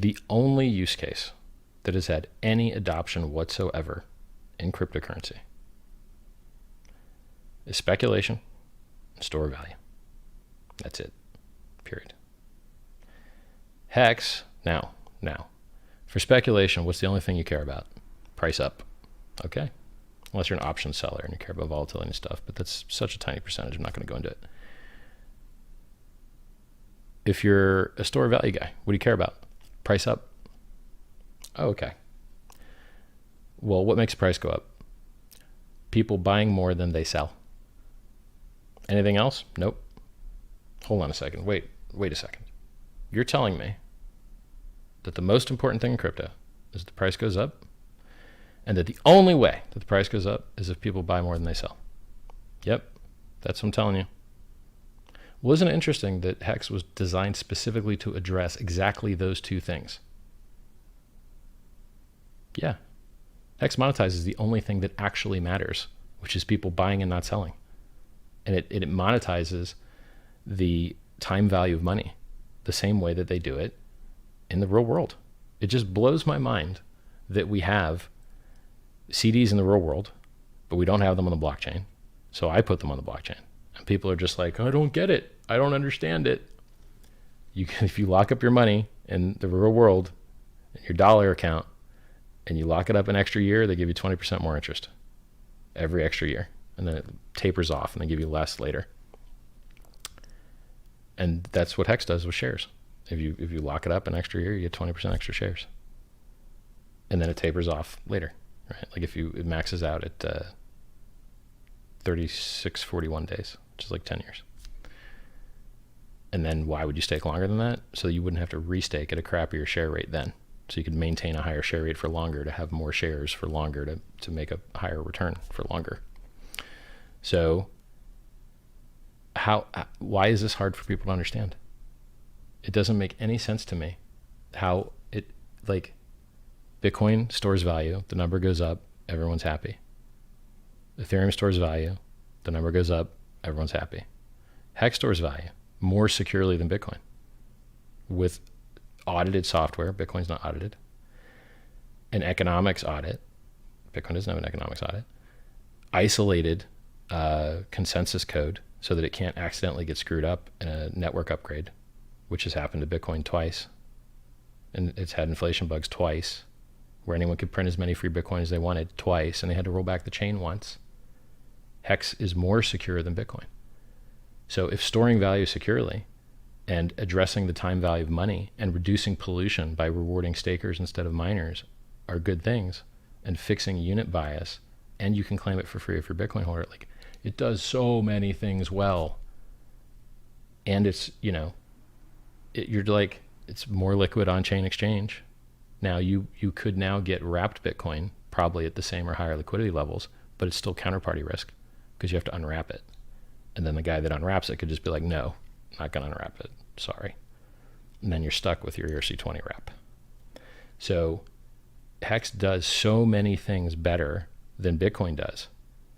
The only use case that has had any adoption whatsoever in cryptocurrency is speculation and store of value. That's it. Period. HEX, now, for speculation, what's the only thing you care about? Price up. Okay? Unless you're an option seller and you care about volatility and stuff, but that's such a tiny percentage, I'm not going to go into it. If you're a store of value guy, what do you care about? Price up. Oh, okay. Well, what makes the price go up? People buying more than they sell. Anything else? Nope. Hold on a second. Wait a second. You're telling me that the most important thing in crypto is the price goes up, and that the only way that the price goes up is if people buy more than they sell. Yep, that's what I'm telling you. Wasn't it interesting that HEX was designed specifically to address exactly those two things? Yeah. HEX monetizes the only thing that actually matters, which is people buying and not selling. And it monetizes the time value of money the same way that they do it in the real world. It just blows my mind that we have CDs in the real world, but we don't have them on the blockchain. So I put them on the blockchain. And people are just like, I don't get it. I don't understand it. If you lock up your money in the real world, in your dollar account, and you lock it up an extra year, they give you 20% more interest every extra year. And then it tapers off and they give you less later. And that's what HEX does with shares. If you lock it up an extra year, you get 20% extra shares. And then it tapers off later, right? Like it maxes out at 3641 days, which is like 10 years. And then why would you stake longer than that? So that you wouldn't have to restake at a crappier share rate then. So you could maintain a higher share rate for longer, to have more shares for longer, to make a higher return for longer. So why is this hard for people to understand? It doesn't make any sense to me how like Bitcoin stores value, the number goes up, everyone's happy. Ethereum stores value, the number goes up, everyone's happy. HEX stores value more securely than Bitcoin with audited software. Bitcoin's not audited. An economics audit. Bitcoin doesn't have an economics audit. Isolated consensus code so that it can't accidentally get screwed up in a network upgrade, which has happened to Bitcoin twice. And it's had inflation bugs twice, where anyone could print as many free Bitcoin as they wanted twice, and they had to roll back the chain once. HEX is more secure than Bitcoin. So if storing value securely and addressing the time value of money and reducing pollution by rewarding stakers instead of miners are good things, and fixing unit bias, and you can claim it for free if you're a Bitcoin holder, like, it does so many things well. And it's, you're like, it's more liquid on-chain exchange. Now you could now get wrapped Bitcoin probably at the same or higher liquidity levels, but it's still counterparty risk because you have to unwrap it. And then the guy that unwraps it could just be like, no, I'm not going to unwrap it. Sorry. And then you're stuck with your ERC20 wrap. So HEX does so many things better than Bitcoin does.